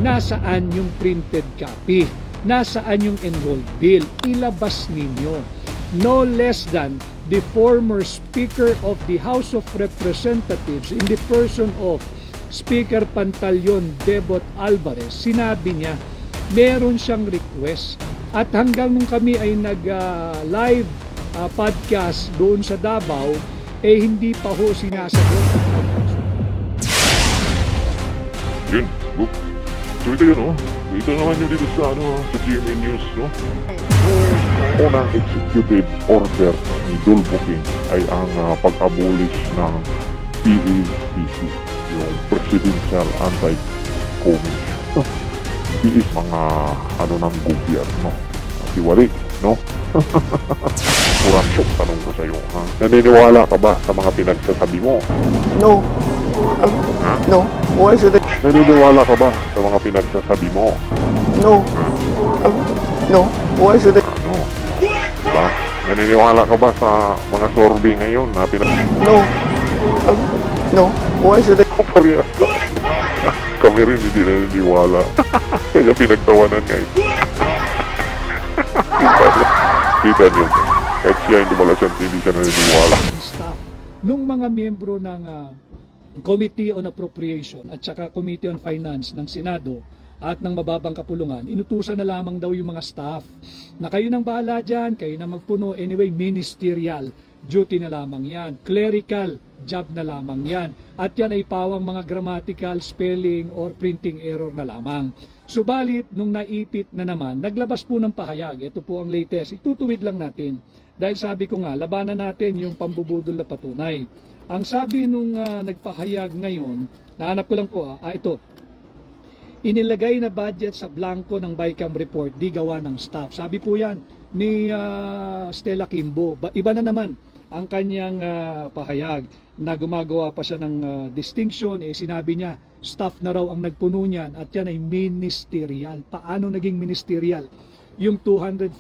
Nasaan yung printed copy? Nasaan yung enrolled bill? Ilabas ninyo. No less than the former Speaker of the House of Representatives in the person of Speaker Pantaleon Bebot Alvarez, sinabi niya meron siyang request. At hanggang nung kami ay nag-live podcast doon sa Davao, hindi pa ho sinasagot. Yun, book. So ito yun, ito naman yun dito sa, sa GMA News, Unang executive order ni Dulbo King ay ang pag-abolish ng PACC, yung Presidential Anti-Commission. Is mga ng gobyerno. Siwali, Kurasyon, tanong ko sa'yo, naniniwala ka ba sa mga pinagsasabi mo? No. No. Why should I? Naniniwala ka ba sa mga pinagsasabi mo? No. No. Why should I? Diba? Naniniwala ka ba sa mga survey ngayon na No. No. Why should I? Kami rin hindi naniniwala. Kaya pinagtawanan ngayon. Kita niyo. Kahit siya hindi malasan, hindi siya naniniwala. Staff, nung mga miyembro ng Committee on Appropriation at saka Committee on Finance ng Senado at ng mababang kapulungan, inutusan na lamang daw yung mga staff na kayo nang bahala dyan, kayo na magpuno. Anyway, ministerial duty na lamang yan, clerical job na lamang yan, at yan ay pawang mga grammatical, spelling or printing error na lamang. Subalit, nung naipit na naman, naglabas po ng pahayag. Ito po ang latest, itutuwid lang natin dahil sabi ko nga, labanan natin yung pambubudol na patunay. Ang sabi nung nagpahayag ngayon, nahanap ko lang po, ito, inilagay na budget sa blanco ng BICAM report, di gawa ng staff. Sabi po yan ni Stella Kimbo. Iba na naman ang kanyang pahayag na gumagawa pa siya ng distinction. Sinabi niya, staff na raw ang nagpuno niyan at yan ay ministerial. Paano naging ministerial? Yung 241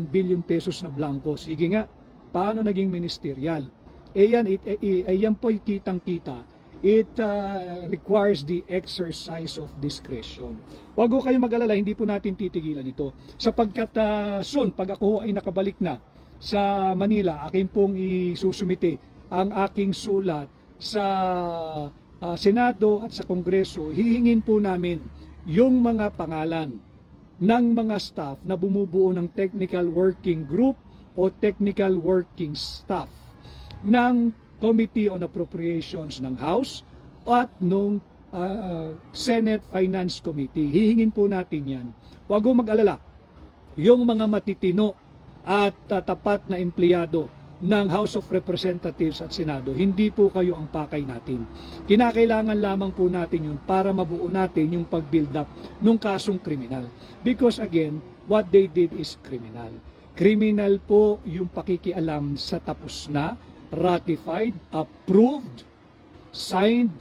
billion pesos na blanco. Sige nga, paano naging ministerial? Yan po ay kitang-kita. It requires the exercise of discretion. Huwag ko kayo mag-alala, hindi po natin titigilan ito. Sapagkat soon, pag ako ay nakabalik na sa Manila, akin pong isusumite ang aking sulat sa Senado at sa Kongreso. Hihingin po namin yung mga pangalan ng mga staff na bumubuo ng technical working group o technical working staff ng Committee on Appropriations ng House at nung Senate Finance Committee. Hihingin po natin yan. Huwag mo mag-alala. Yung mga matitino at tapat na empleyado ng House of Representatives at Senado, hindi po kayo ang pakay natin. Kinakailangan lamang po natin yun para mabuo natin yung pag-build up ng kasong kriminal. Because again, what they did is criminal. Criminal po yung pakikialam sa tapos na, ratified, approved, signed,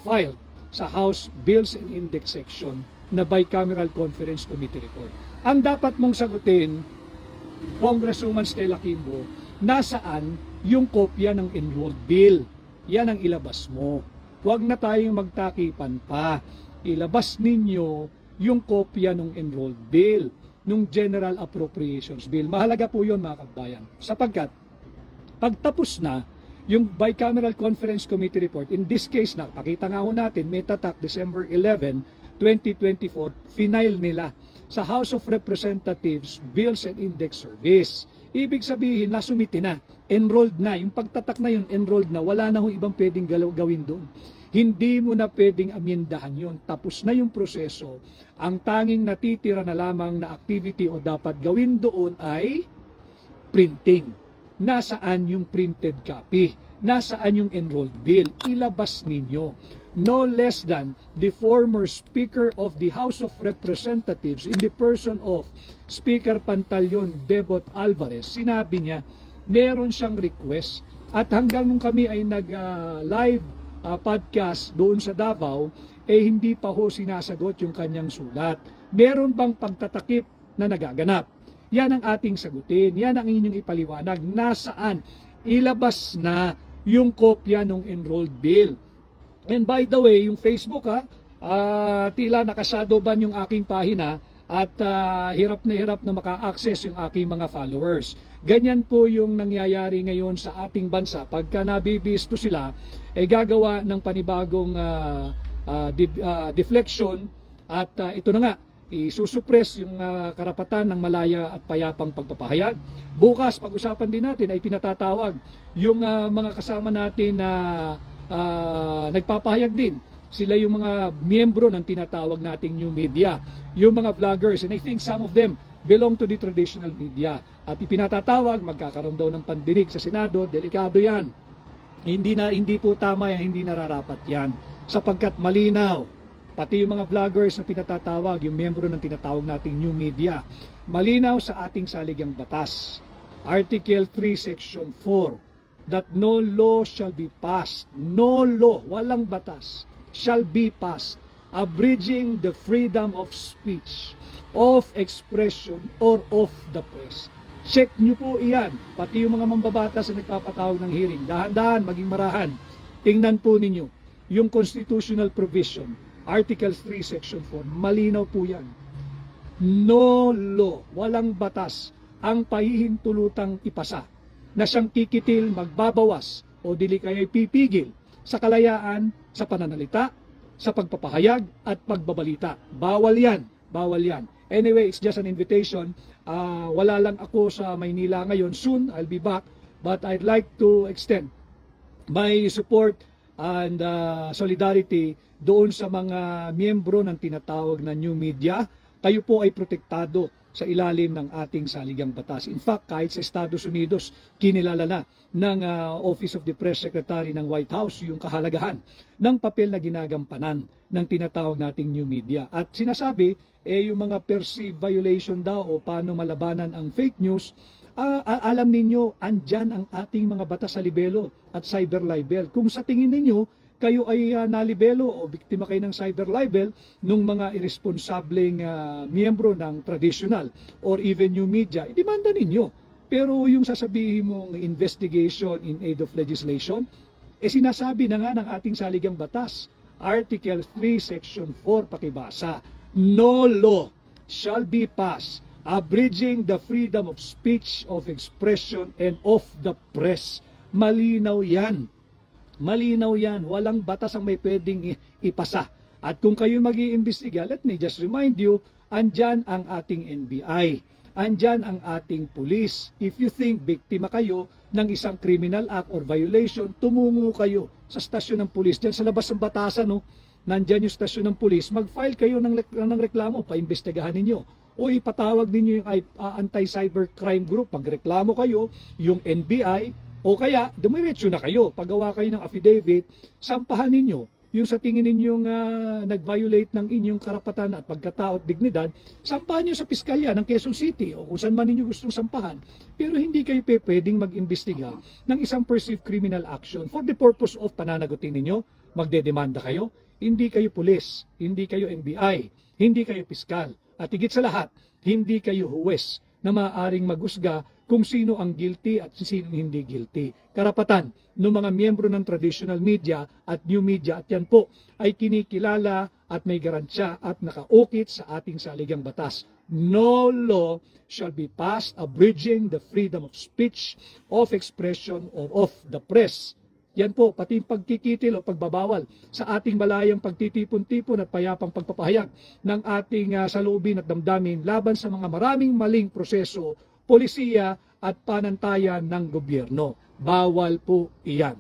filed sa House Bills and Index Section na Bicameral Conference Committee report. Ang dapat mong sagutin, Congresswoman Stella Kimbo, nasaan yung kopya ng enrolled bill? Yan ang ilabas mo. Huwag na tayong magtakipan pa. Ilabas ninyo yung kopya ng enrolled bill, ng General Appropriations Bill. Mahalaga po yun, mga kabayan, sapagkat pagtapos na yung Bicameral Conference Committee report, in this case na, pakita nga ho natin, may tatak December 11, 2024, final nila sa House of Representatives Bills and Index Service. Ibig sabihin, nasumiti na, enrolled na, yung pagtatak na yun, enrolled na, wala na ho ibang pwedeng gawin doon. Hindi mo na pwedeng amyendahan yun. Tapos na yung proseso. Ang tanging natitira na lamang na activity o dapat gawin doon ay printing. Nasaan yung printed copy? Nasaan yung enrolled bill? Ilabas ninyo. No less than the former Speaker of the House of Representatives in the person of Speaker Pantaleon Bebot Alvarez, sinabi niya, meron siyang request. At hanggang nung kami ay nag-live podcast doon sa Davao, hindi pa ho sinasagot yung kanyang sulat. Meron bang pagtatakip na nagaganap? Yan ang ating sagutin. Yan ang inyong ipaliwanag. Nasaan? Ilabas na yung kopya ng enrolled bill. And by the way, yung Facebook tila naka-shadowban yung aking pahina at hirap na maka-access yung aking mga followers. Ganyan po yung nangyayari ngayon sa ating bansa. Pagka nabibisto sila, ay gagawa ng panibagong deflection at ito na nga, isusuppress yung karapatan ng malaya at payapang pagpapahayag. Bukas, pag-usapan din natin ay pinatatawag yung mga kasama natin na nagpapahayag din. Sila yung mga miyembro ng tinatawag nating new media, yung mga vloggers, and I think some of them belong to the traditional media. At ipinatatawag, magkakaroon daw ng pandinig sa Senado, delikado yan. Hindi po tama yan, hindi nararapat yan. Sapagkat malinaw, pati yung mga vloggers na pinatatawag, yung miyembro ng tinatawag nating new media, malinaw sa ating saligang batas. Article 3, Section 4, that no law shall be passed, no law, walang batas, shall be passed, abridging the freedom of speech, of expression, or of the press. Check nyo po iyan, pati yung mga mambabatas na nagpapatawag ng hearing, dahan-dahan, maging marahan, tingnan po ninyo, yung constitutional provision, Article 3, Section 4, malinaw po yan. No law, walang batas, ang pahihintulutang ipasa, na siyang kikitil, magbabawas, o dili kaya'y pipigil, sa kalayaan, sa pananalita, sa pagpapahayag at pagbabalita. Bawal yan. Bawal yan. Anyway, it's just an invitation. Wala lang ako sa Maynila ngayon. Soon, I'll be back. But I'd like to extend my support and solidarity doon sa mga miyembro ng tinatawag na new media. Kayo po ay protektado sa ilalim ng ating saligang batas. In fact, kahit sa Estados Unidos, kinilala na ng Office of the Press Secretary ng White House yung kahalagahan ng papel na ginagampanan ng tinatawag nating new media. At sinasabi, yung mga perceived violation daw o paano malabanan ang fake news, alam ninyo, andyan ang ating mga batas sa libelo at cyber libel. Kung sa tingin ninyo, kayo ay nalibelo o biktima kayo ng cyber libel nung mga irresponsableng miyembro ng traditional or even new media, idemanda ninyo. Pero yung sasabihin mong investigation in aid of legislation, sinasabi na nga ng ating saligang batas, Article 3, Section 4, pakibasa, no law shall be passed abridging the freedom of speech, of expression, and of the press. Malinaw yan. Malinaw yan. Walang batas ang may pwedeng ipasa. At kung kayo mag-iimbestiga, let me just remind you, andyan ang ating NBI. Andyan ang ating pulis. If you think biktima kayo ng isang criminal act or violation, tumungo kayo sa stasyon ng pulis. Diyan sa labas ng batasan, no? Nandyan yung stasyon ng pulis. Mag-file kayo ng reklamo, paimbestigahan ninyo. O ipatawag ninyo yung anti-cybercrime group. Magreklamo kayo, yung NBI, o kaya, dumiretso na kayo. Paggawa kayo ng affidavit, sampahan ninyo. Yung sa tingin ninyong nag-violate ng inyong karapatan at pagkatao at dignidad, sampahan nyo sa piskalya ng Quezon City o kung saan man ninyo gustong sampahan. Pero hindi kayo pwedeng mag-imbestiga ng isang perceived criminal action for the purpose of pananagutin ninyo, magdedemanda kayo. Hindi kayo pulis, hindi kayo NBI, hindi kayo piskal. At higit sa lahat, hindi kayo huwes na maaaring maghusga kung sino ang guilty at sino hindi guilty. Karapatan ng mga miyembro ng traditional media at new media at yan po ay kinikilala at may garansya at nakaukit sa ating saligang batas. No law shall be passed abridging the freedom of speech, of expression, or of the press. Yan po, pati pagkikitil o pagbabawal sa ating malayang pagtitipon-tipon at payapang pagpapahayag ng ating saloobin at damdamin laban sa mga maraming maling proseso, polisiya at panantayan ng gobyerno. Bawal po iyan.